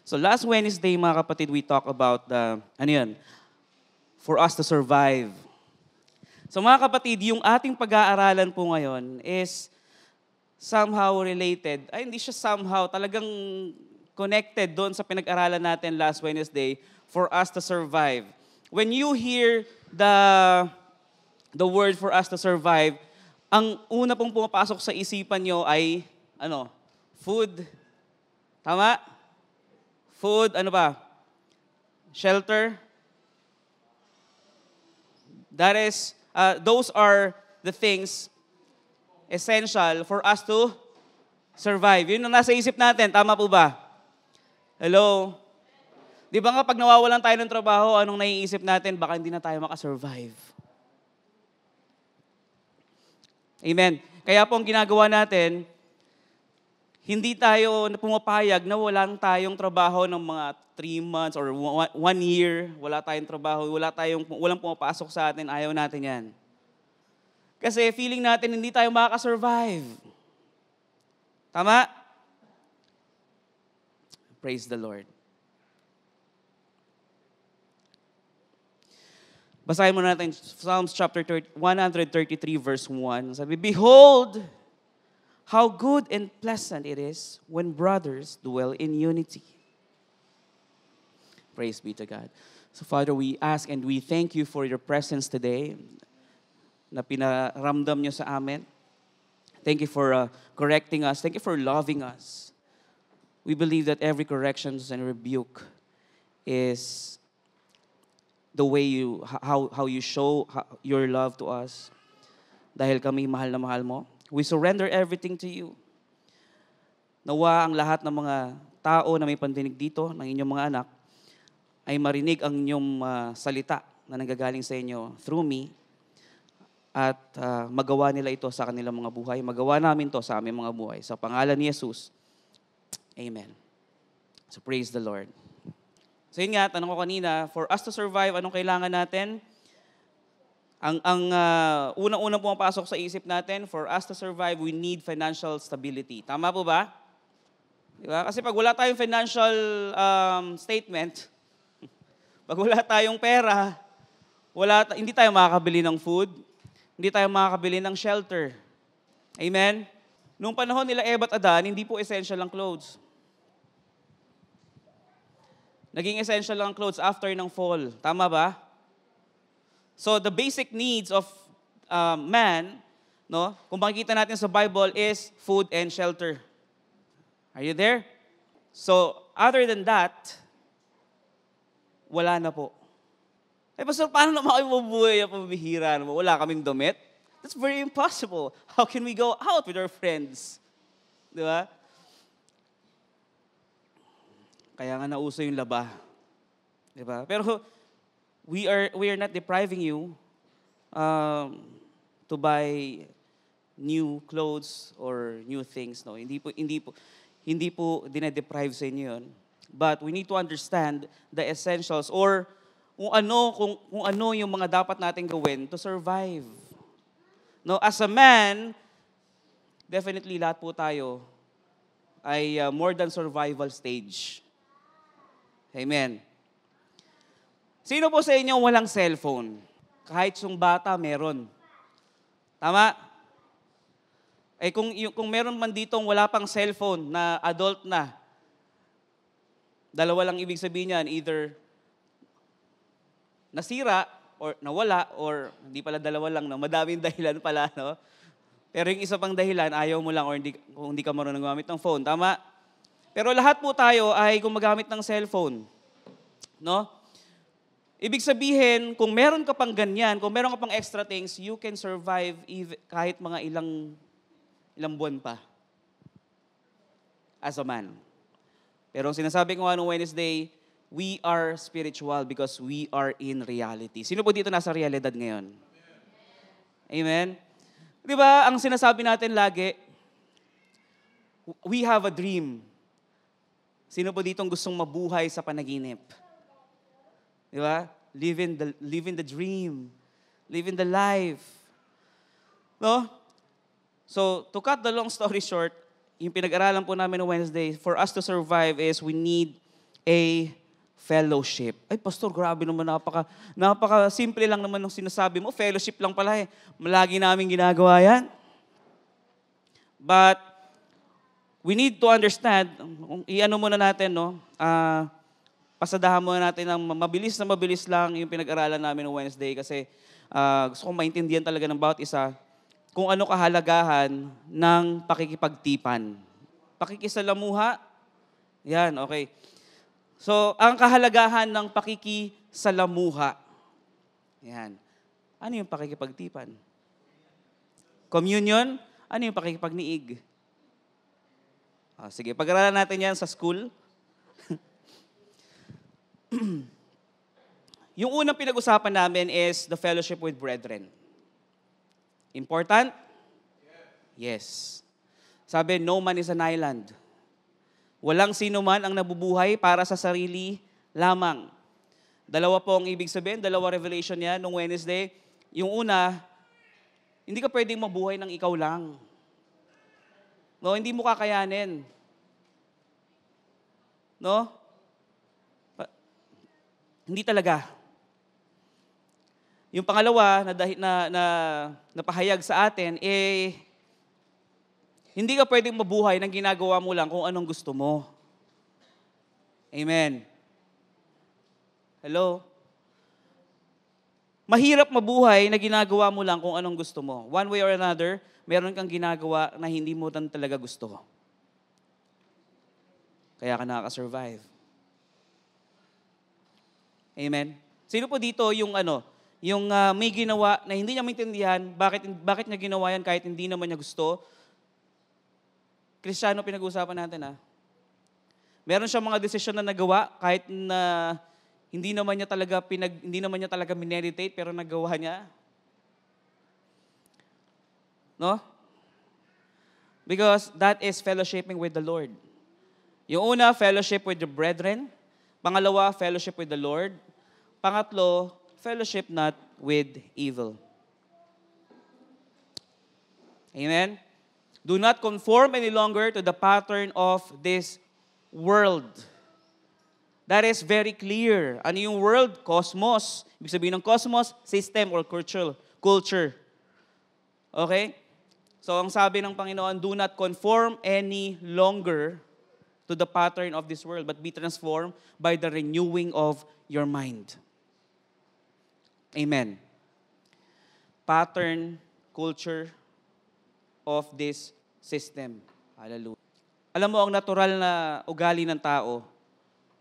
So last Wednesday, mga kapatid, we talk about for us to survive. So mga kapatid, yung ating pag-aaralan po ngayon is somehow related. Ay, hindi siya somehow, talagang connected doon sa pinag-aralan natin last Wednesday for us to survive. When you hear the word for us to survive, ang una pong pumapasok sa isipan nyo ay, food. Tama? Food, ano ba? Shelter. Those are the things essential for us to survive. Yun ang nasa isip natin. Tama po ba? Hello? Di ba nga pag nawawalan tayo ng trabaho, anong naiisip natin? Baka hindi na tayo makasurvive. Amen. Kaya po ang ginagawa natin, hindi tayo pumapayag na walang tayong trabaho ng mga 3 months or 1 year. Wala tayong trabaho, walang pumapasok sa atin. Ayaw natin yan. Kasi feeling natin hindi tayo makakasurvive. Tama? Praise the Lord. Basahin mo natin Psalms chapter 133 verse 1. Sabi, "Behold, how good and pleasant it is when brothers dwell in unity." Praise be to God. So Father, we ask and we thank you for your presence today na pinaramdam nyo sa amin. Thank you for correcting us. Thank you for loving us. We believe that every correction and rebuke is the way how you show your love to us. Dahil kami mahal na mahal mo, we surrender everything to you. Nawa ang lahat ng mga tao na may pandinig dito, ng inyong mga anak, ay marinig ang inyong salita na nanggagaling sa inyo through me at magawa nila ito sa kanilang mga buhay. Magawa namin to sa aming mga buhay. Sa pangalan ni Jesus, Amen. So praise the Lord. So yun nga, tanong ko kanina, for us to survive, anong kailangan natin? Ang unang-unang pumapasok sa isip natin, for us to survive, we need financial stability. Tama po ba? Diba? Kasi pag wala tayong financial statement, pag wala tayong pera, hindi tayo makakabili ng food, hindi tayo makakabili ng shelter. Amen? Noong panahon nila Eva at Adan, hindi po essential ang clothes. Naging essential ang clothes after ng fall. Tama ba? So the basic needs of man, kung makikita natin sa Bible, is food and shelter. Are you there? So other than that, wala na po. Pastor, paano naman kayo mabuhay ang pamihira? Wala kaming damit? That's very impossible. How can we go out with our friends? Di ba? Kaya nga nauso yung laba. Di ba? Pero we are not depriving you to buy new clothes or new things. No, hindi po dinedeprive sa inyo 'yon. But we need to understand the essentials or kung ano yung mga dapat nating gawin to survive. No, as a man, definitely lahat po tayo ay more than survival stage. Amen. Sino po sa inyo walang cellphone? Kahit yung bata, meron. Tama? Kung meron man ditong wala pang cellphone na adult na, dalawa lang ibig sabihin niyan, either nasira or nawala or hindi pala dalawa lang, madaming dahilan pala, no? Pero yung isa pang dahilan, ayaw mo lang or kung hindi ka marunong gumamit ng phone. Tama? Pero lahat po tayo ay gumagamit ng cellphone. No? Ibig sabihin, kung meron ka pang ganyan, kung meron ka pang extra things, you can survive kahit mga ilang buwan pa as a man. Pero ang sinasabi ko nga noong Wednesday, we are spiritual because we are in reality. Sino po dito nasa realidad ngayon? Amen? Di ba, ang sinasabi natin lagi, we have a dream. Sino po ditong gustong mabuhay sa panaginip? Di ba? Live in the dream. Live in the life. No? So, to cut the long story short, yung pinag-aralan po namin on Wednesday, for us to survive is we need a fellowship. Ay, pastor, grabe naman, napaka simple lang naman ng sinasabi mo. Fellowship lang pala eh. Malagi namin ginagawa yan. But, we need to understand, i-ano muna natin, no? Pasadahan muna natin ng mabilis lang yung pinag-aralan namin ng Wednesday kasi gusto kong maintindihan talaga ng bawat isa kung ano kahalagahan ng pakikipagtipan. Pakikisalamuha, yan, okay. So, ang kahalagahan ng pakikisalamuha. Yan. Ano yung pakikipagtipan? Communion? Ano yung pakikipagniig? Sige, pag-aralan natin yan sa school. Yung unang pinag-usapan namin is the fellowship with brethren. Important? Yes. Sabi, no man is an island. Walang sino man ang nabubuhay para sa sarili lamang. Dalawa po ang ibig sabihin, dalawa revelation niya nung Wednesday. Yung una, hindi ka pwedeng mabuhay ng ikaw lang. No, hindi mo kakayanin. No? Hindi talaga. Yung pangalawa na napahayag sa atin, hindi ka pwedeng mabuhay ng ginagawa mo lang kung anong gusto mo. Amen. Hello? Mahirap mabuhay na ginagawa mo lang kung anong gusto mo. One way or another, meron kang ginagawa na hindi mo talaga gusto. Kaya ka nakaka-survive. Amen. Sino po dito yung may ginawa na hindi niya maintindihan, bakit niya ginawa yan kahit hindi naman niya gusto? Kristiyano pinag-uusapan natin Meron siyang mga desisyon na nagawa kahit na hindi naman niya talaga mineditate pero nagawa niya. No? Because that is fellowshipping with the Lord. Yung una, fellowship with the brethren. Pangalawa, fellowship with the Lord. Pangatlo, fellowship not with evil. Amen? Do not conform any longer to the pattern of this world. That is very clear. Ano yung world? Cosmos. Ibig sabihin ng cosmos, system or culture. Okay? So ang sabi ng Panginoon, do not conform any longer to the pattern of this world, but be transformed by the renewing of your mind. Amen. Pattern, culture of this system. Hallelujah. Alam mo, ang natural na ugali ng tao,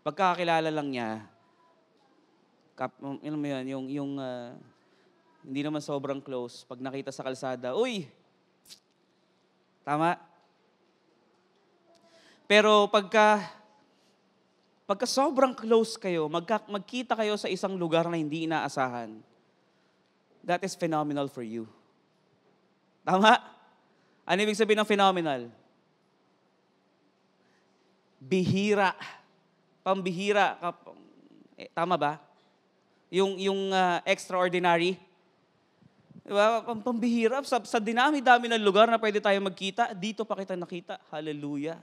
pagkakakilala lang niya, hindi naman sobrang close, pag nakita sa kalsada, uy! Tama? Pero pagka sobrang close kayo, magkita kayo sa isang lugar na hindi inaasahan, that is phenomenal for you. Tama? Ano ibig sabihin ng phenomenal? Bihira. Pambihira. Tama ba? Yung extraordinary. Diba? Pambihira. Sa dinami-dami ng lugar na pwede tayo magkita, dito pa kita nakita. Hallelujah.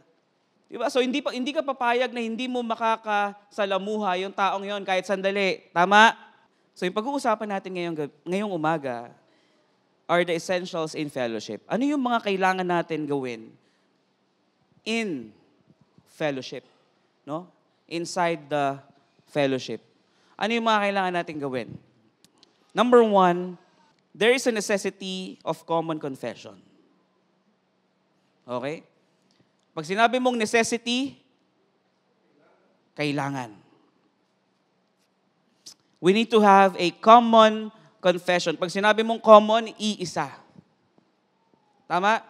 Diba? So hindi ka papayag na hindi mo makakasalamuha yung taong yon kahit sandali. Tama? So yung pag-uusapan natin ngayong umaga are the essentials in fellowship. Ano yung mga kailangan natin gawin in fellowship? No? Inside the fellowship. Ano yung mga kailangan natin gawin? Number one, there is a necessity of common confession. Okay? Pag sinabi mong necessity, kailangan. We need to have a common confession. Pag sinabi mong common, iisa. Tama?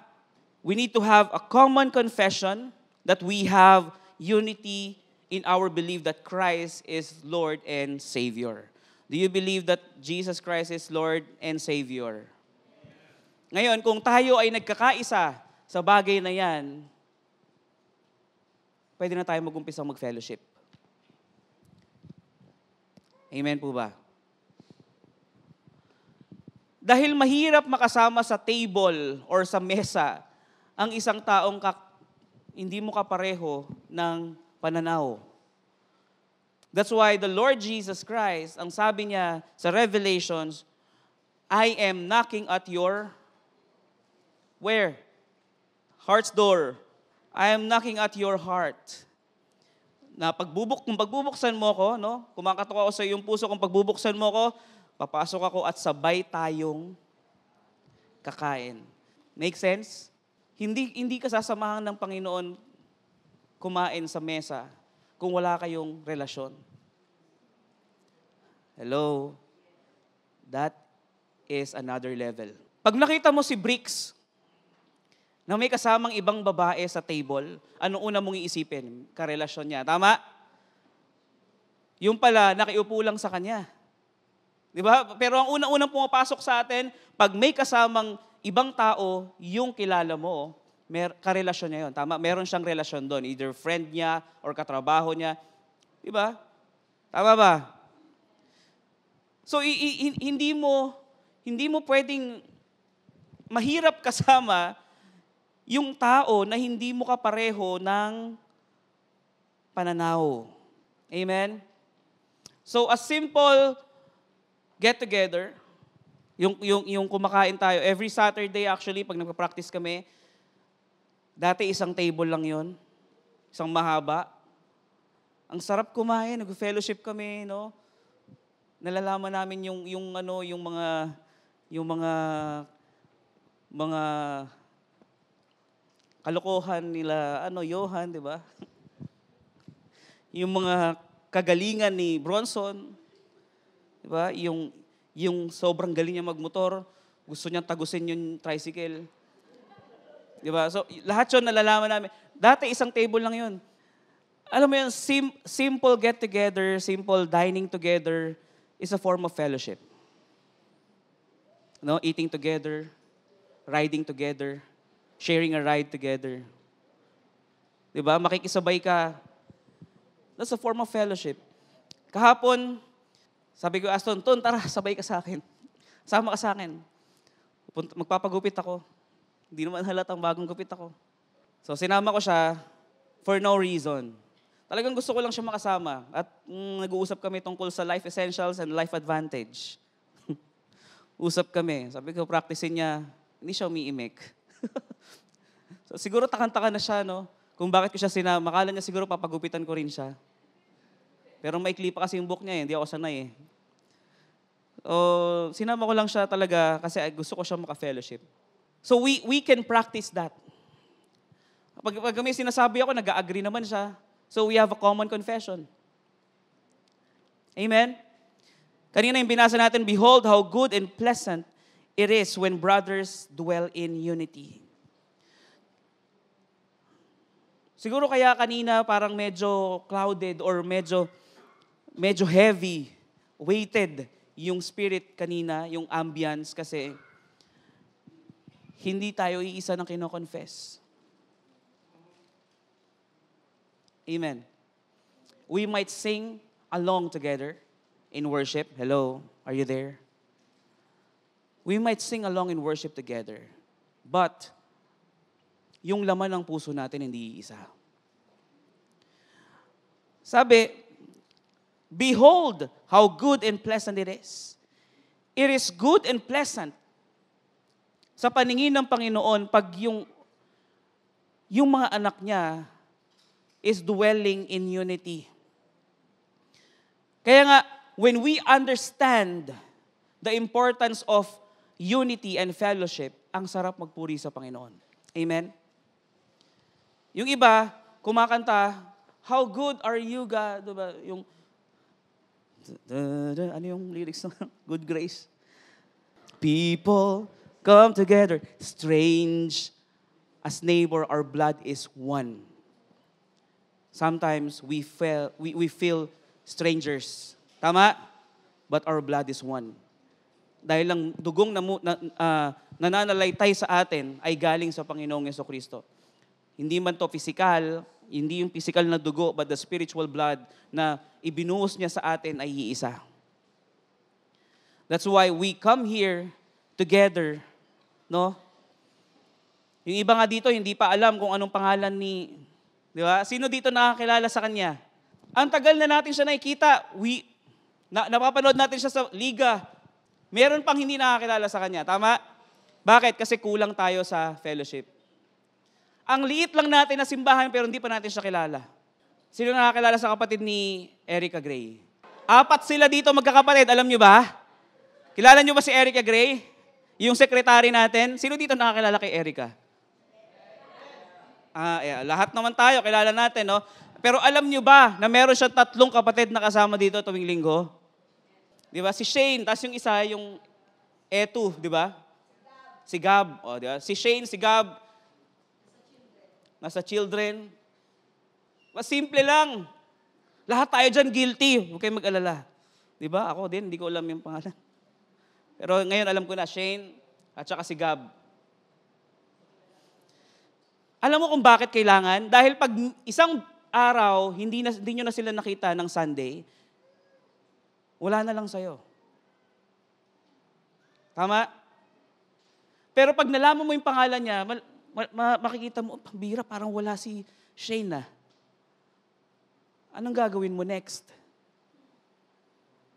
We need to have a common confession that we have unity in our belief that Christ is Lord and Savior. Do you believe that Jesus Christ is Lord and Savior? Ngayon, kung tayo ay nagkakaisa sa bagay na yan, pwede na tayo mag-umpisang mag-fellowship. Amen po ba? Dahil mahirap makasama sa table or sa mesa ang isang taong hindi mo kapareho ng pananaw. That's why the Lord Jesus Christ, ang sabi niya sa Revelations, I am knocking at your, where? Heart's door. I am knocking at your heart. Na kung pagbubuksan mo ko, no? Kumakatok ako sa iyong puso, kung pagbubuksan mo ko, papasok ako at sabay tayong kakain. Make sense? Hindi ka sasamahan ng Panginoon kumain sa mesa kung wala kayong relasyon. Hello? That is another level. Pag nakita mo si Bricks, na may kasamang ibang babae sa table, anong una mong iisipin? Karelasyon niya. Tama? Yung pala, nakiupo lang sa kanya. Di ba? Pero ang unang-unang pumapasok sa atin, pag may kasamang ibang tao, yung kilala mo, karelasyon niya yun. Tama? Meron siyang relasyon doon. Either friend niya or katrabaho niya. Di ba? Tama ba? So, hindi mo pwedeng mahirap kasama yung tao na hindi mo kapareho ng pananaw. Amen? So, a simple get-together, yung kumakain tayo, every Saturday actually, pag nagpa-practice kami, dati isang table lang yon, isang mahaba. Ang sarap kumain, nag-fellowship kami, no? Nalalaman namin yung mga kalokohan nila, Johan, di ba? Yung mga kagalingan ni Bronson, di ba? Yung sobrang galing niya magmotor, gusto niyang tagusin yung tricycle. Di ba? So, lahat yun nalalaman namin. Dati isang table lang yun. Alam mo yun, simple get-together, simple dining together is a form of fellowship. No? Eating together, riding together, sharing a ride together. Di ba? Makikisabay ka. That's a form of fellowship. Kahapon, sabi ko, Aston, tara, sabay ka sa akin. Sama ka sa akin. Magpapagupit ako. Hindi naman halatang bagong gupit ako. So, sinama ko siya for no reason. Talagang gusto ko lang siya makasama. At nag-uusap kami tungkol sa life essentials and life advantage. Usap kami. Sabi ko, practicein niya. Hindi siya umiimik. So, siguro takang-taka na siya, no? Kung bakit ko siya sinama. Akala niya siguro papagupitan ko rin siya. Pero maikli pa kasi yung book niya, eh. Hindi ako sanay, eh. Sinama ko lang siya talaga kasi gusto ko siya maka-fellowship. So we can practice that. Pag may sinasabi ako, nag-agree naman siya. So we have a common confession. Amen? Kanina yung binasa natin, behold how good and pleasant it is when brothers dwell in unity. Siguro kaya kanina parang medyo clouded or medyo heavy, weighted yung spirit kanina, yung ambience kasi hindi tayo iisa ng kino-confess. Amen. We might sing along together in worship. Hello, are you there? We might sing along in worship together. But, yung laman ng puso natin hindi iisa. Sabi, behold how good and pleasant it is. It is good and pleasant sa paningin ng Panginoon pag yung mga anak niya is dwelling in unity. Kaya nga, when we understand the importance of unity and fellowship, ang sarap magpuri sa Panginoon. Amen? Yung iba, kumakanta, how good are you, God? Diba? Ano yung lyrics ng Good Grace? People come together, strange as neighbor, our blood is one. Sometimes we feel strangers. Tama? But our blood is one. Dahil lang dugong nananalaytay sa atin ay galing sa Panginoong Jesucristo. Hindi man to physical, hindi yung physical na dugo, but the spiritual blood na ibinuhos niya sa atin ay iisa. That's why we come here together, no? Yung iba nga dito, hindi pa alam kung anong pangalan di ba? Sino dito nakakilala sa kanya? Ang tagal na natin siya nakikita. Napapanood natin siya sa liga. Meron pang hindi nakakilala sa kanya. Tama? Bakit? Kasi kulang tayo sa fellowship. Ang liit lang natin na simbahan pero hindi pa natin siya kilala. Sino nakakilala sa kapatid ni Erica Gray? 4 sila dito magkakapatid. Alam nyo ba? Kilala nyo ba si Erica Gray? Yung secretary natin. Sino dito nakakilala kay Erica? Lahat naman tayo, kilala natin, no? Pero alam nyo ba na meron siya 3 kapatid na kasama dito tuwing linggo? Di ba? Si Shane, tapos yung isa, yung Etu, di ba? Si Gab, di ba? Si Shane, si Gab, nasa children. Simple lang. Lahat tayo dyan guilty. Huwag kayong mag-alala. Di ba? Ako din, hindi ko alam yung pangalan. Pero ngayon alam ko na, Shane, at saka si Gab. Alam mo kung bakit kailangan? Dahil pag isang araw, hindi nyo na sila nakita ng Sunday, wala na lang sa'yo. Tama? Pero pag nalaman mo yung pangalan niya, makikita mo, pambira, parang wala si Shane na. Anong gagawin mo next?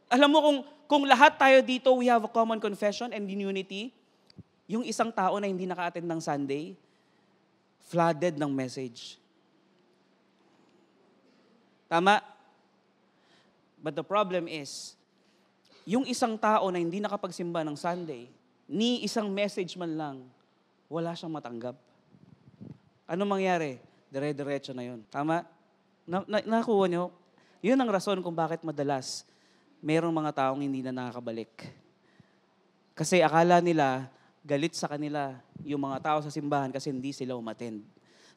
Alam mo kung lahat tayo dito, we have a common confession and in unity, yung isang tao na hindi naka-attend ng Sunday, flooded ng message. Tama? But the problem is, yung isang tao na hindi nakapagsimba ng Sunday, ni isang message man lang, wala siyang matanggap. Ano mangyari? Dire-diretso na yun. Tama? Nakuha nyo? Yun ang rason kung bakit madalas merong mga taong hindi na nakakabalik. Kasi akala nila, galit sa kanila yung mga tao sa simbahan kasi hindi sila umattend.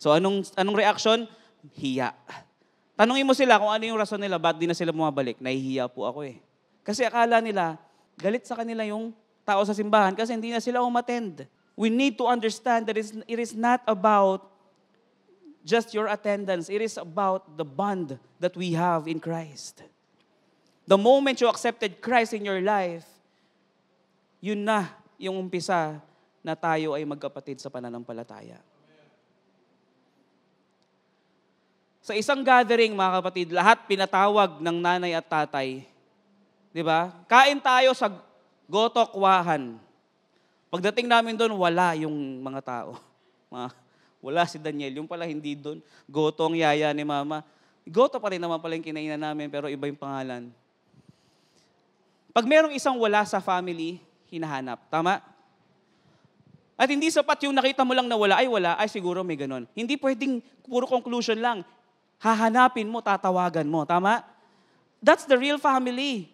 So anong reaction? Hiya. Tanungin mo sila kung ano yung rason nila, ba't di na sila bumabalik? Nahihiya po ako eh. Kasi akala nila, galit sa kanila yung tao sa simbahan kasi hindi na sila umattend. We need to understand that it is not about just your attendance. It is about the bond that we have in Christ. The moment you accepted Christ in your life, yun na yung umpisa na tayo ay magkapatid sa pananampalataya. Sa isang gathering, mga kapatid, lahat pinatawag ng nanay at tatay. Di ba? Kain tayo sa Gotokwahan. Pagdating namin doon, wala yung mga tao. Wala si Daniel. Yung pala hindi doon. Goto ang yaya ni mama. Goto pa rin naman pala yung kinainan namin, pero iba yung pangalan. Pag merong isang wala sa family, hinahanap. Tama? At hindi sapat yung nakita mo lang na wala, ay siguro may ganon. Hindi pwedeng puro conclusion lang. Hahanapin mo, tatawagan mo. Tama? That's the real family.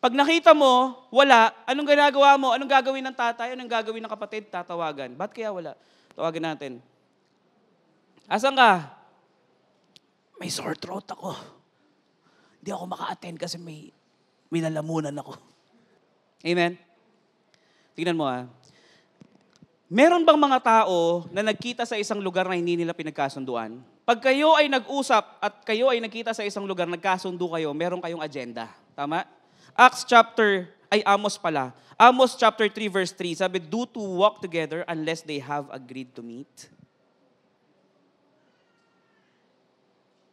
Pag nakita mo, wala, anong ginagawa mo? Anong gagawin ng tatay? Anong gagawin ng kapatid? Tatawagan. Ba't kaya wala? Tawagin natin. Asan ka? May sore throat ako. Hindi ako maka-attend kasi may lalamunan ako. Amen? Tingnan mo Meron bang mga tao na nagkita sa isang lugar na hindi nila pinagkasunduan? Pag kayo ay nag-usap at kayo ay nagkita sa isang lugar, nagkasundo kayo, meron kayong agenda. Tama? Amos chapter 3 verse 3, sabi, do to walk together unless they have agreed to meet.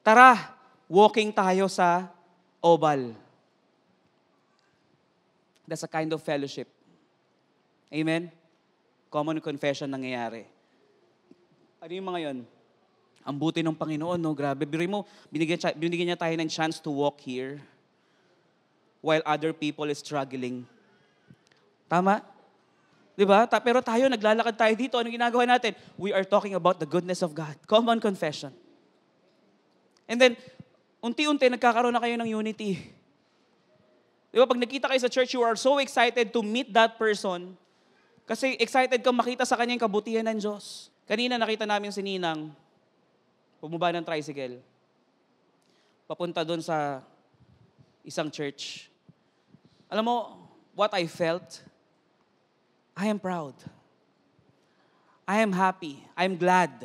Tara, walking tayo sa oval. That's a kind of fellowship. Amen? Common confession nangyayari. Ano yung mga yon? Ang buti ng Panginoon, no? Grabe. Biro mo, binigyan niya tayo ng chance to walk here while other people is struggling. Tama? Diba? Pero tayo, naglalakad tayo dito. Anong ginagawa natin? We are talking about the goodness of God. Common confession. And then, unti-unti, nagkakaroon na kayo ng unity. Diba? Pag nakita kayo sa church, you are so excited to meet that person kasi excited kang makita sa kanya yung kabutihan ng Diyos. Kanina nakita namin si Ninang, bumaba ng tricycle, papunta doon sa isang church. Alam mo, what I felt, I am proud. I am happy. I am glad.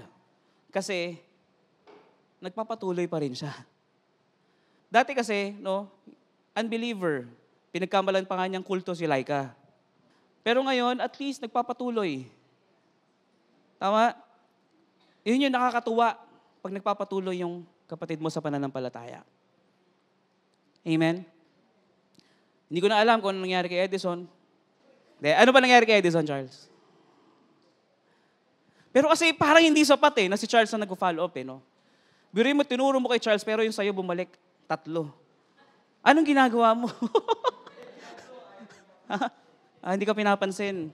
Kasi, nagpapatuloy pa rin siya. Dati kasi, unbeliever, pinagkamalan pa nga niyang kulto si Laika. Pero ngayon, at least, nagpapatuloy. Tama? Yun yung nakakatuwa pag nagpapatuloy yung kapatid mo sa pananampalataya. Amen? Hindi ko na alam kung ano nangyari kay Edison. Ano ba nangyari kay Edison, Charles? Pero kasi parang hindi sapat na si Charles na nag-follow up no? Biruin mo, tinuro mo kay Charles, pero yung sa'yo bumalik 3. Anong ginagawa mo? Hindi ka pinapansin.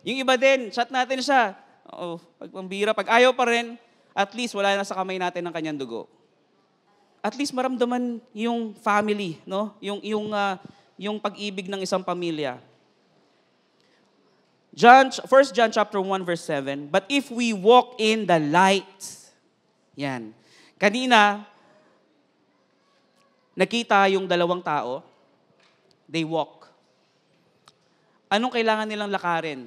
Yung iba din, chat natin siya. Pag pambira, pag ayaw pa rin, at least wala na sa kamay natin ng kanyang dugo. At least maramdaman yung family, no? Yung pag-ibig ng isang pamilya. 1 John chapter 1 verse 7, but if we walk in the light, yan. Kanina, nakita yung 2 tao, they walk. Anong kailangan nilang lakarin?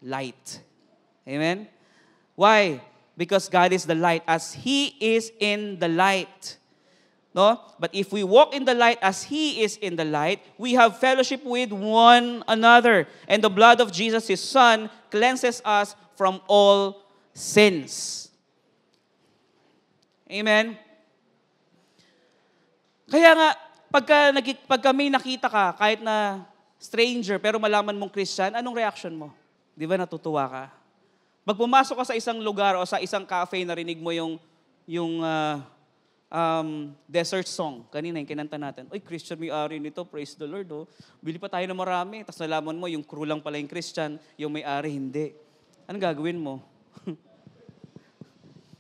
Light. Amen? Why? Because God is the light as He is in the light. No? But if we walk in the light as He is in the light, we have fellowship with one another. And the blood of Jesus, His Son, cleanses us from all sins. Amen? Kaya nga, pagka may nakita ka, kahit na stranger, pero malaman mong Christian, anong reaction mo? Di ba natutuwa ka? Pag pumasok ka sa isang lugar o sa isang cafe, narinig mo yung desert song. Kanina yung kinanta natin. Oy, Christian may-ari nito, praise the Lord. Bili pa tayo ng marami. Tapos nalaman mo, yung crew lang pala yung Christian, yung may-ari hindi. Anong gagawin mo?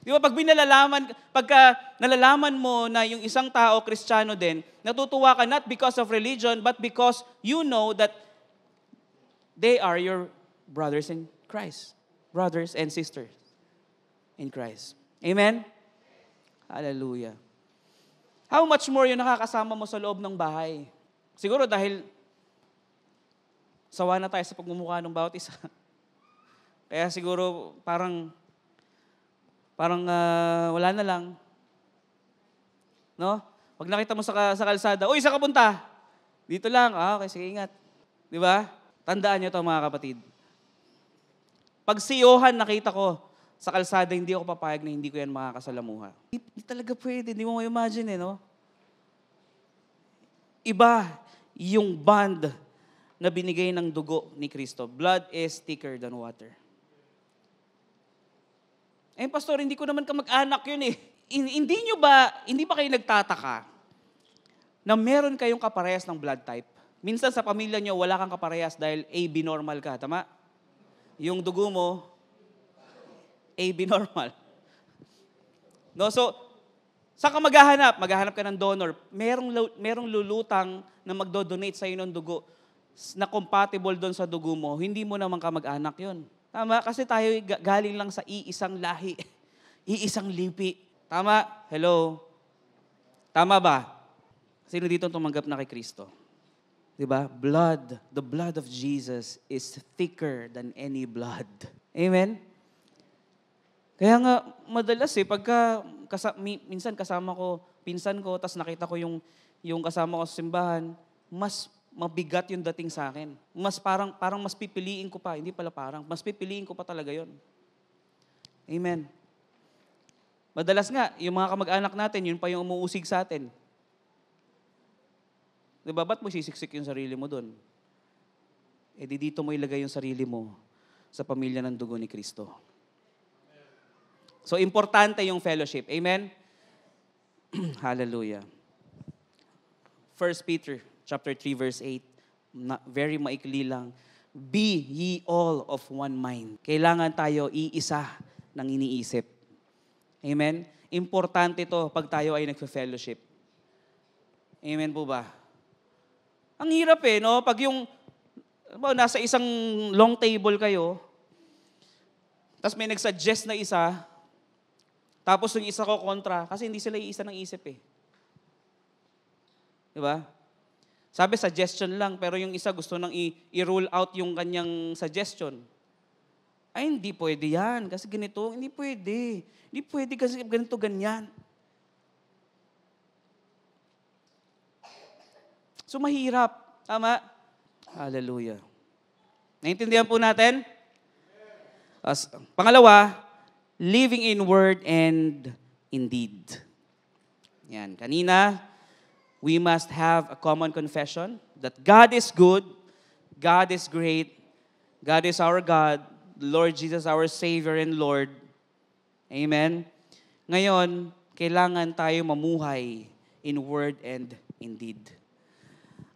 Di ba, pagka nalalaman mo na yung isang tao, Kristiyano din, natutuwa ka not because of religion, but because you know that they are your brothers in Christ. Brothers and sisters in Christ. Amen? Hallelujah. How much more yung nakakasama mo sa loob ng bahay? Siguro dahil sawa na tayo sa pagmumukha ng bawat isa. Kaya siguro parang wala na lang. No? Pag nakita mo sa kalsada, uy, saan ka punta? Dito lang. Okay, sige, ingat. Di ba? Tandaan nyo ito, mga kapatid. Pag si Johan nakita ko sa kalsada, hindi ako papayag na hindi ko yan makakasalamuha. Hindi talaga pwede. Hindi mo ma-imagine no? Iba yung bond na binigay ng dugo ni Kristo. Blood is thicker than water. Pastor, hindi ko naman kamag-anak yun Hindi ba kayo nagtataka na meron kayong kaparehas ng blood type? Minsan sa pamilya nyo, wala kang kaparehas dahil AB normal ka. Tama? Yung dugo mo, AB normal. No, so, saan ka maghahanap? Maghahanap ka ng donor. Merong lulutang na magdo-donate sa iyo ng dugo na compatible doon sa dugo mo. Hindi mo naman kamag-anak yun. Tama? Kasi tayo galing lang sa iisang lahi. Iisang lipi. Tama? Hello? Tama ba? Sino dito tumanggap na kay Kristo? Diba? The blood of Jesus is thicker than any blood. Amen? Kaya nga, madalas minsan kasama ko, pinsan ko, tas nakita ko yung kasama ko sa simbahan, mas mabigat yung dating sa akin. Mas parang mas pipiliin ko pa. Hindi pala mas pipiliin ko pa talaga yon. Amen. Madalas nga, yung mga kamag-anak natin, yun pa yung umuusig sa atin. Diba? Ba't mo sisiksik yung sarili mo doon? Dito mo ilagay yung sarili mo sa pamilya ng dugo ni Kristo. So, importante yung fellowship. Amen? Hallelujah. 1 Peter chapter 3, verse 8. Very maikli lang. Be ye all of one mind. Kailangan tayo iisa ng iniisip. Amen? Importante ito pag tayo ay nagfe-fellowship. Amen po ba? Ang hirap no? Pag nasa isang long table kayo, tapos may nag-suggest na isa, tapos yung isa ko kontra, kasi hindi sila iisa ng isip Diba? Sabi, suggestion lang, pero yung isa gusto nang i-rule out yung kanyang suggestion. Ay, hindi pwede yan, kasi ganito, hindi pwede. Hindi pwede kasi ganito, ganyan. So, mahirap. Tama? Hallelujah. Naintindihan po natin? Pangalawa, living in word and in deed. Yan. Kanina, we must have a common confession that God is good, God is great, God is our God, Lord Jesus our Savior and Lord. Amen? Ngayon, kailangan tayo mamuhay in word and in deed.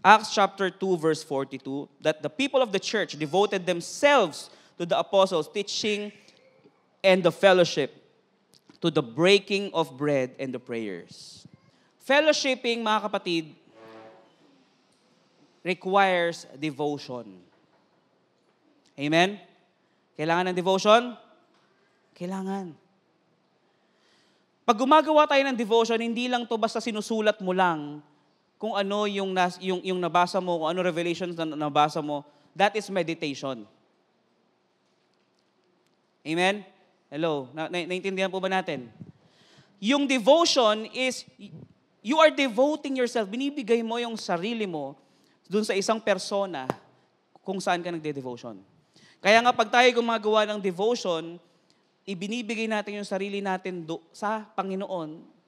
Acts chapter 2 verse 42, that the people of the church devoted themselves to the apostles' teaching and the fellowship, to the breaking of bread and the prayers. Fellowshipping, mga kapatid, requires devotion. Amen? Kailangan ng devotion? Kailangan. Pag gumagawa tayo ng devotion, hindi lang to basta sinusulat mo lang kung ano yung nabasa mo, kung ano revelations na nabasa mo. That is meditation. Amen? Hello? Naintindihan po ba natin? Yung devotion is, you are devoting yourself. Binibigay mo yung sarili mo dun sa isang persona kung saan ka nagde-devotion. Kaya nga pag tayo gumagawa ng devotion, ibinibigay natin yung sarili natin sa Panginoon.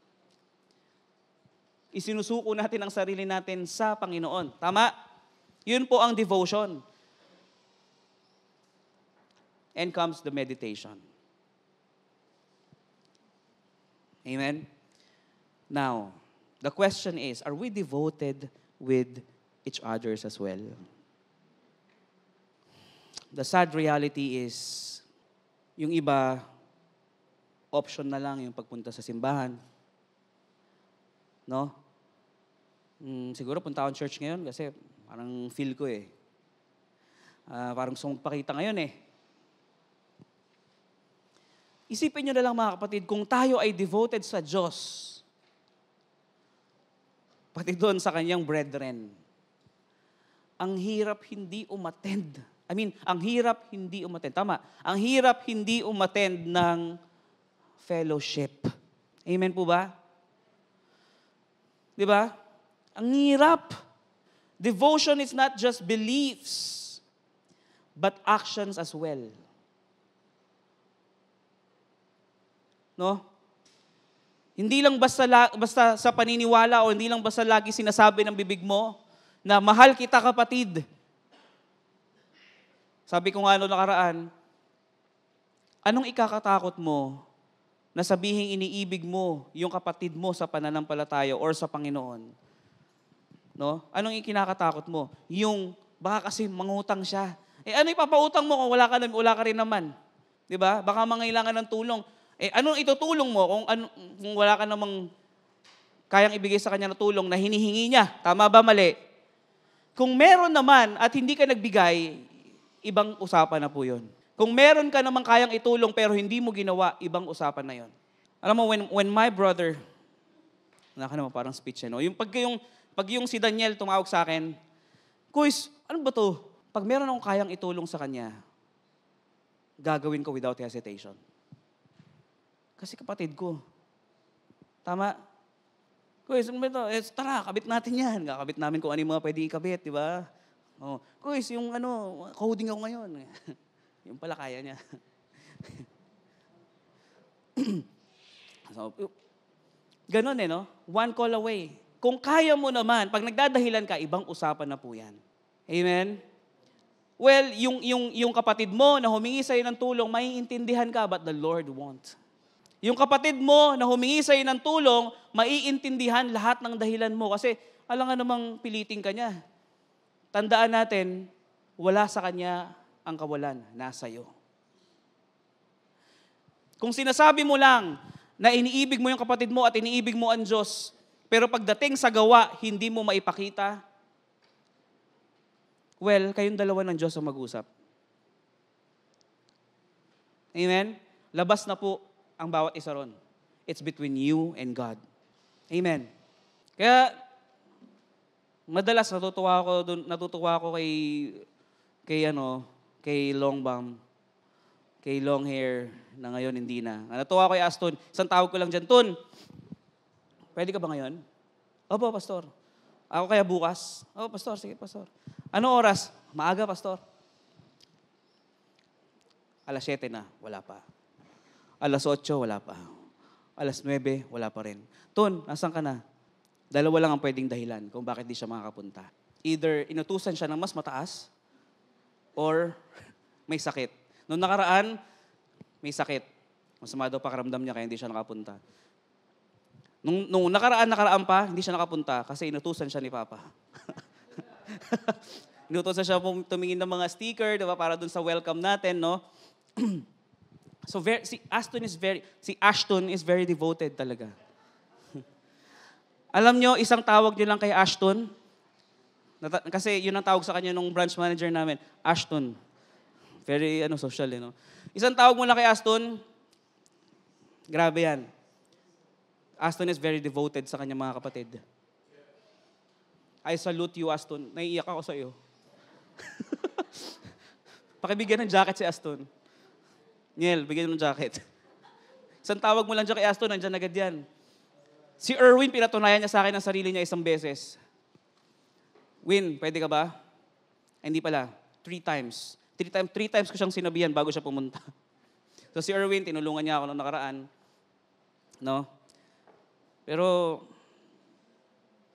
Isinusuko natin ang sarili natin sa Panginoon. Tama? Yun po ang devotion. And comes the meditation. Amen? Now, the question is, are we devoted with each others as well? The sad reality is, yung iba, option na lang yung pagpunta sa simbahan. No? Siguro punta akong church ngayon kasi parang feel ko eh. Parang gusto mong pakita ngayon eh. Isipin nyo na lang mga kapatid, kung tayo ay devoted sa Diyos, pati doon sa kanyang brethren, ang hirap hindi umattend. Ang hirap hindi umattend. Tama. Ang hirap hindi umattend ng fellowship. Amen po ba? Di ba? Ang hirap. Devotion is not just beliefs, but actions as well. No? Hindi lang basta sa paniniwala o hindi lang basta lagi sinasabi ng bibig mo na mahal kita kapatid. Sabi ko nga noong nakaraan, anong ikakatakot mo na sabihing iniibig mo yung kapatid mo sa pananampalataya or sa Panginoon? No? Anong ikinakatakot mo? Yung baka kasi mangutang siya. Ano ipapautang mo kung wala ka rin naman? 'Di ba? Baka mangailangan ng tulong. Anong itutulong mo kung wala ka namang kayang ibigay sa kanya na tulong na hinihingi niya? Tama ba, mali? Kung meron naman at hindi ka nagbigay, ibang usapan na po yun. Kung meron ka namang kayang itulong pero hindi mo ginawa, ibang usapan na yun. Alam mo, when my brother, naman parang speech no? Pag yung si Daniel tumawag sa akin, Kuys, ano ba to? Pag meron akong kayang itulong sa kanya, gagawin ko without hesitation. Kasi kapatid ko. Tama? Kuys, ano ba ito? Tara, kabit natin yan. Kakabit namin kung ano yung mga pwede ikabit, di ba? Oh, Kuys, yung coding ako ngayon. Yung pala kaya niya. So, ganun no? One call away. Kung kaya mo naman, pag nagdadahilan ka, ibang usapan na po yan. Amen? Well, yung kapatid mo na humingi sa'yo ng tulong, maiintindihan ka, but the Lord won't. Yung kapatid mo na humingi sa'yo ng tulong, maiintindihan lahat ng dahilan mo. Kasi, alam nga namang piliting ka niya. Tandaan natin, wala sa kanya ang kawalan, nasa iyo. Kung sinasabi mo lang na iniibig mo yung kapatid mo at iniibig mo ang Diyos, pero pagdating sa gawa, hindi mo maipakita, well, kayong dalawa ng Diyos ang mag-usap. Amen? Labas na po ang bawat isa ron. It's between you and God. Amen. Kaya, madalas natutuwa ako kay Longbam, kay long hair na ngayon hindi na. Natuwa ko kay Aston. Isang tawag ko lang dyan, Ton, pwede ka ba ngayon? Opo, Pastor. Ako kaya bukas? Oh, Pastor, sige, Pastor. Ano oras? Maaga, Pastor. 7:00 na, wala pa. Alas 8, wala pa. Alas 9, wala pa rin. Ton, nasan ka na? Dalawa lang ang pwedeng dahilan kung bakit di siya makakapunta. Either inutusan siya ng mas mataas or may sakit. Noong nakaraan, may sakit. Masama daw pakiramdam niya kaya hindi siya nakapunta. Nung nakaraan pa, hindi siya nakapunta kasi inutusan siya ni Papa. Inutusan siya tumingin ng mga sticker, diba, para dun sa welcome natin, no? So si Ashton is very devoted talaga. Alam nyo, isang tawag nyo lang kay Ashton, kasi yun ang tawag sa kanya nung branch manager namin, Ashton. Very social, no? Isang tawag mo lang kay Ashton, grabe yan. Ashton is very devoted sa kanyang mga kapatid. I salute you, Ashton. Naiiyak ako sa iyo. Pakibigyan ng jacket si Ashton. Niel, bigyan ng jacket. Isang tawag mo lang dyan kay Ashton, nandyan agad yan. Si Erwin, pinatunayan niya sa akin ang sarili niya isang beses. Win, pwede ka ba? Hindi pala. 3 times. 3 times ko siyang sinabihan bago siya pumunta. So si Erwin, tinulungan niya ako noong nakaraan. No? Pero,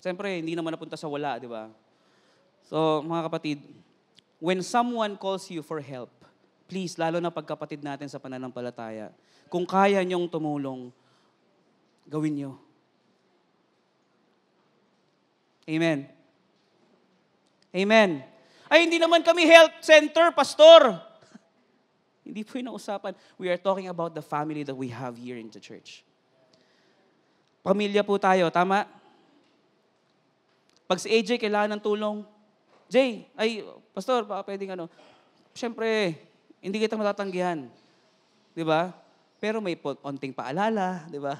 siyempre, hindi naman napunta sa wala, di ba? So, mga kapatid, when someone calls you for help, please, lalo na pagkapatid natin sa pananampalataya, kung kaya niyong tumulong, gawin niyo. Amen. Amen. Ay, hindi naman kami health center, pastor. Hindi po yung usapan. We are talking about the family that we have here in the church. Pamilya po tayo, tama? Pag si AJ kailangan ng tulong, Jay, pastor, baka pwedeng siyempre, hindi kita matatanggihan. Di ba? Pero may konting paalala, di ba?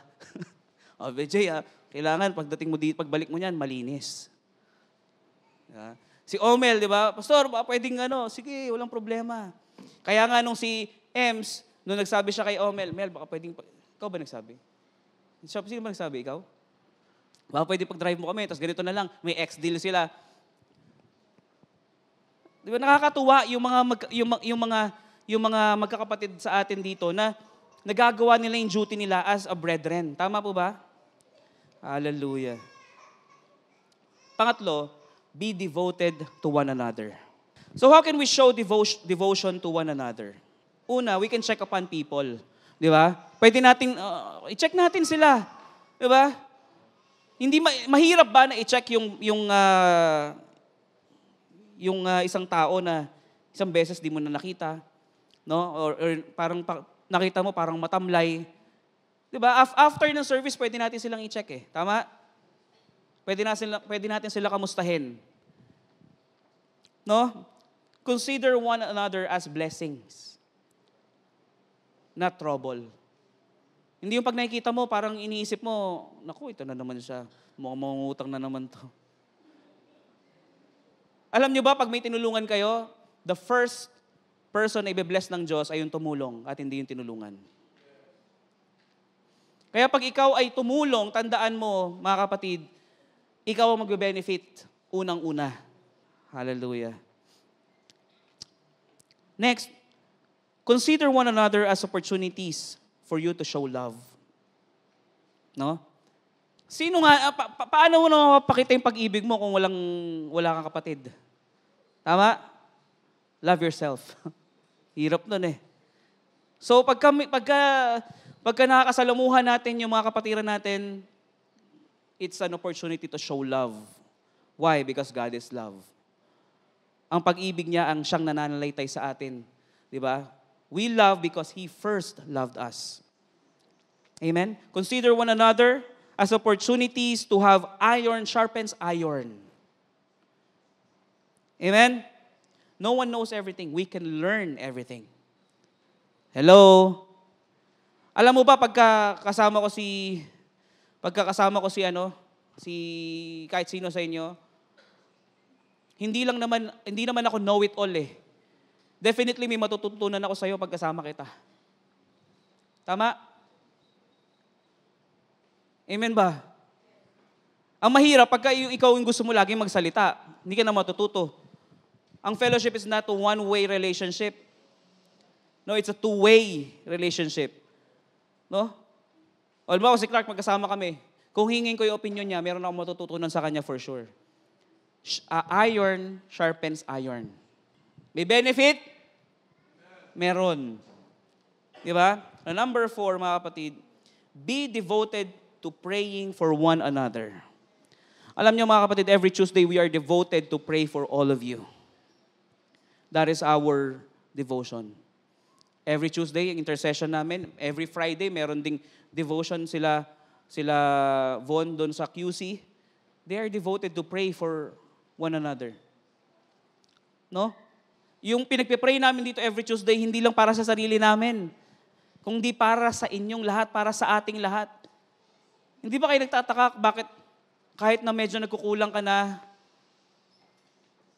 O, Jay, kailangan pagdating mo dito, pagbalik mo niyan, malinis. Diba? Si Omel, di ba? Pastor, baka pwedeng sige, walang problema. Kaya nga nung si Ems, nung nagsabi siya kay Omel, Mel, baka pwedeng, ikaw ba nagsabi? Sino ba nagsabi? Ikaw? Baka pwede pag-drive mo kami, tapos ganito na lang, may ex-deal sila. Di ba nakakatuwa yung mga magkakapatid sa atin dito na nagagawa nila yung duty nila as a brethren. Tama po ba? Hallelujah. Pangatlo, be devoted to one another. So how can we show devotion to one another? Una, we can check upon people. Di ba? Pwede nating, i-check natin sila. Di ba? Hindi mahirap ba na i-check yung isang tao na isang beses di mo na nakita, no? Or parang nakita mo parang matamlay. 'Di ba? After ng service, pwede natin silang i-check eh. Tama? Pwede natin sila kamustahin. No? Consider one another as blessings, not trouble. Hindi yung pag nakikita mo, parang iniisip mo, naku, ito na naman siya. Mukhang mangungutang na naman to. Alam nyo ba, pag may tinulungan kayo, the first person na ibe-bless ng Diyos ay yung tumulong at hindi yung tinulungan. Kaya pag ikaw ay tumulong, tandaan mo, mga kapatid, ikaw ang magbe-benefit unang-una. Hallelujah. Next, consider one another as opportunities for you to show love. No? Sino nga, paano mo na mapakita yung pag-ibig mo kung wala kang kapatid? Tama? Love yourself. Hirap nun eh. So pagka nakakasalamuhan natin yung mga kapatiran natin, it's an opportunity to show love. Why? Because God is love. Ang pag-ibig niya ang siyang nananalaytay sa atin. Di ba? We love because He first loved us. Amen? Consider one another as opportunities to have iron sharpens iron. Amen? No one knows everything. We can learn everything. Hello? Alam mo ba, pagkakasama ko si kahit sino sa inyo, hindi naman ako know it all eh. Definitely may matututunan ako sa iyo pagkasama kita. Tama? Amen ba? Ang mahirap, pagka ikaw yung gusto mo laging magsalita, hindi ka na matututo. Ang fellowship is not a one-way relationship. No, it's a two-way relationship. No? O halimbawa, si Clark, magkasama kami. Kung hingin ko yung opinion niya, meron akong matututunan sa kanya for sure. Iron sharpens iron. May benefit? Meron. Di ba? Number 4, mga kapatid, be devoted to praying for one another. Alam niyo mga kapatid, every Tuesday we are devoted to pray for all of you. That is our devotion. Every Tuesday, yung intercession namin. Every Friday, meron ding devotion sila Von doon sa QC. They are devoted to pray for one another. No? Yung pinagpipray namin dito every Tuesday, hindi lang para sa sarili namin, kundi para sa inyong lahat, para sa ating lahat. Hindi ba kayo nagtataka bakit kahit na medyo nagkukulang ka na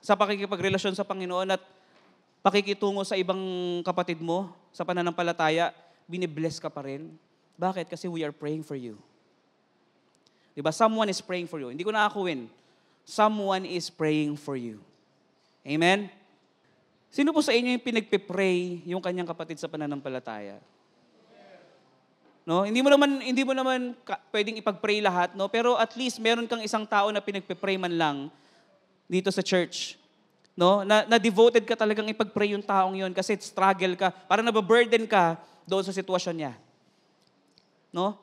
sa pakikipagrelasyon sa Panginoon at pakikitungo sa ibang kapatid mo sa pananampalataya, binibless ka pa rin? Bakit? Kasi we are praying for you. Diba? Someone is praying for you. Hindi ko nakakuwin. Someone is praying for you. Amen? Sino po sa inyo yung pinagpipray yung kanyang kapatid sa pananampalataya? No? Hindi mo naman pwedeng ipag-pray lahat, no? Pero at least meron kang isang tao na pinagpipray man lang dito sa church. No? Na devoted ka talagang ipag-pray yung taong yon kasi struggle ka, para nababurden ka doon sa sitwasyon niya. No?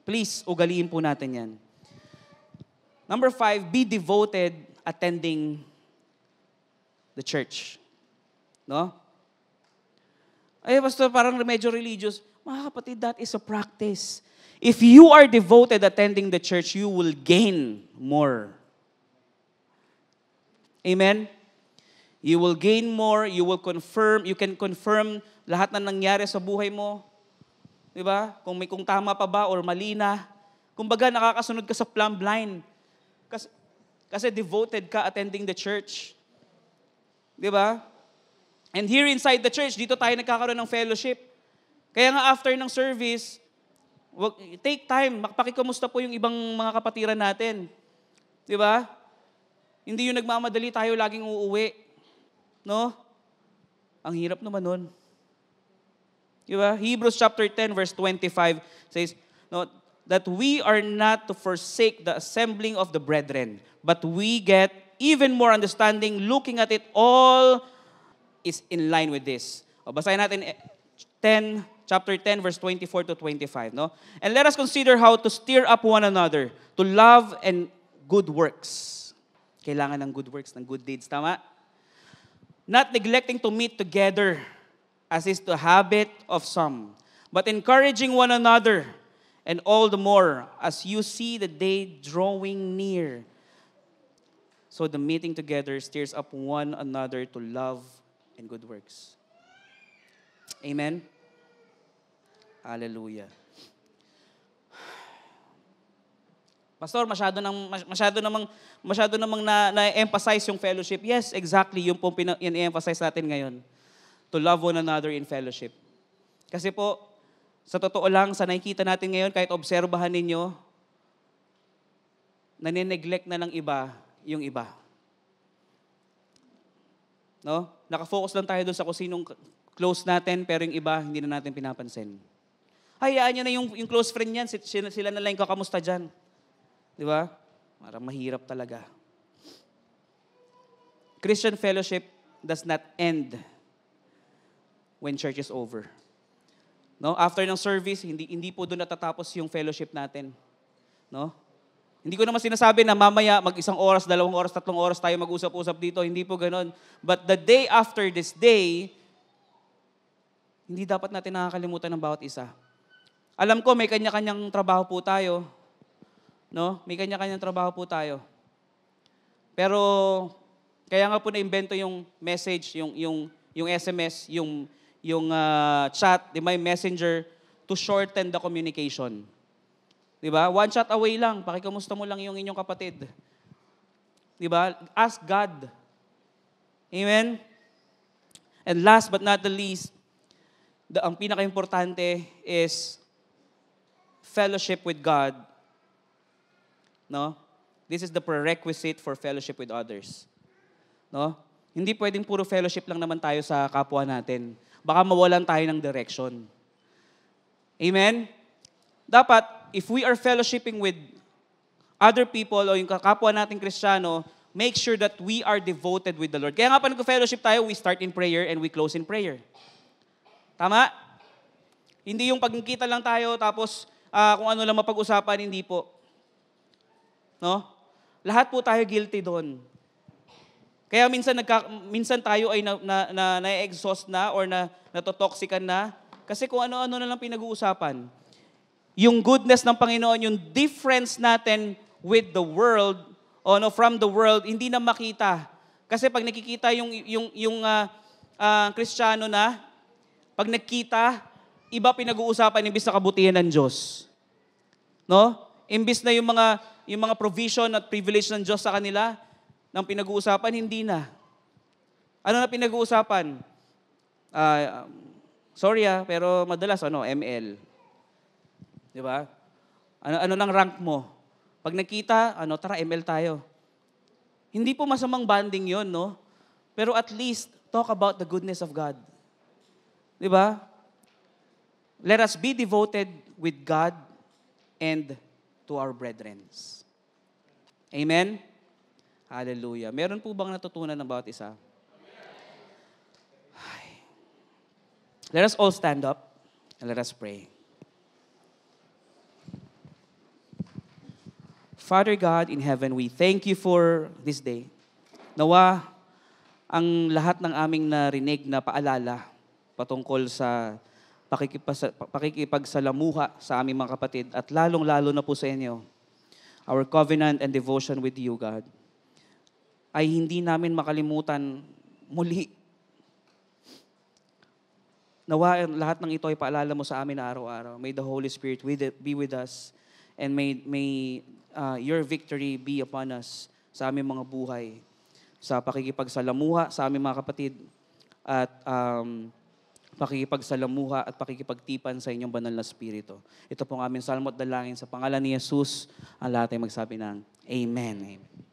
Please, ugaliin po natin yan. Number 5, be devoted attending the church. No? Ay, pastor, parang medyo religious. Mga kapatid, that is a practice. If you are devoted attending the church, you will gain more. Amen? You will gain more, you can confirm lahat na nangyari sa buhay mo. Diba? Kung tama pa ba or mali na. Kumbaga, nakakasunod ka sa plumb line. Kasi devoted ka attending the church. Diba? And here inside the church, dito tayo nagkakaroon ng fellowship. Kaya nga after ng service, take time, makipagkumusta po yung ibang mga kapatiran natin. Diba? Hindi yung nagmamadali tayo laging uuwi. No? Ang hirap naman nun. Diba? Hebrews chapter 10 verse 25 says, no, that we are not to forsake the assembling of the brethren, but we get even more understanding, looking at it all is in line with this. O, basahin natin chapter 10, verse 24 to 25. No? And let us consider how to stir up one another to love and good works. Kailangan ng good works, ng good deeds. Tama? Not neglecting to meet together, as is the habit of some, but encouraging one another, and all the more as you see the day drawing near. So the meeting together stirs up one another to love and good works. Amen? Hallelujah. Pastor, masyado namang na-emphasize yung fellowship. Yes, exactly. Yung pong in-emphasize natin ngayon. To love one another in fellowship. Kasi po, sa totoo lang, sa nakikita natin ngayon, kahit obserbahan ninyo, nanineglect na ng iba yung iba. No? Nakafocus lang tayo doon sa kung sinong close natin, pero yung iba, hindi na natin pinapansin. Hayaan niya na yung close friend niyan, sila na lang yung kakamusta dyan. Di ba? Parang mahirap talaga. Christian fellowship does not end when church is over. No? After ng service, hindi po doon natatapos yung fellowship natin. No? Hindi ko naman sinasabi na mamaya mag-1 oras, 2 oras, 3 oras tayo mag-usap-usap dito. Hindi po ganon. But the day after this day, hindi dapat natin nakakalimutan ng bawat isa. Alam ko may kanya-kanyang trabaho po tayo. No? May kanya-kanyang trabaho po tayo. Pero kaya nga po na-invento yung message, yung SMS, yung chat, di ba, yung messenger to shorten the communication. Di ba? One chat away lang, pakikamusta mo lang yung inyong kapatid. Di ba? Ask God. Amen? And last but not the least, ang pinaka-importante is fellowship with God. No? This is the prerequisite for fellowship with others. No? Hindi pwedeng puro fellowship lang naman tayo sa kapwa natin. Baka mawalan tayo ng direction. Amen? Dapat, if we are fellowshipping with other people o yung kakapwa nating Kristiyano, make sure that we are devoted with the Lord. Kaya nga pa nag-fellowship tayo, we start in prayer and we close in prayer. Tama? Hindi yung pagkikita lang tayo tapos kung ano lang mapag-usapan, hindi po. No? Lahat po tayo guilty doon. Kaya minsan tayo ay na-exhaust na or natotoxican na kasi kung ano-ano na lang pinag-uusapan. Yung goodness ng Panginoon, yung difference natin with the world, from the world, hindi na makita. Kasi pag nakikita yung Kristiyano na, pag nakita, iba pinag-uusapan imbis na kabutihan ng Diyos. No? Imbis na yung mga provision at privilege ng Diyos sa kanila, nang pinag-uusapan, hindi na. Ano na pinag-uusapan? Sorry pero madalas, ML. Di ba? Ano nang rank mo? Pag nakita, tara, ML tayo. Hindi po masamang banding yon, no? Pero at least, talk about the goodness of God. Di ba? Let us be devoted with God and to our brethren. Amen? Hallelujah. Meron po bang natutunan ng bawat isa? Let us all stand up and let us pray. Father God in heaven, we thank you for this day. Nawa, ang lahat ng aming narinig na paalala patungkol sa pakikipagsalamuha sa aming mga kapatid at lalong-lalo na po sa inyo, our covenant and devotion with you, God, ay hindi namin makalimutan muli. Nawa, lahat ng ito ay paalala mo sa amin na araw-araw. May the Holy Spirit be with us and may your victory be upon us sa aming mga buhay, sa pakikipagsalamuha sa aming mga kapatid at pakikipagsalamuha at pakikipagtipan sa inyong banal na Espiritu. Ito pong aming salmo at dalangin sa pangalan ni Jesus, ang lahat ay magsabi ng Amen. Amen.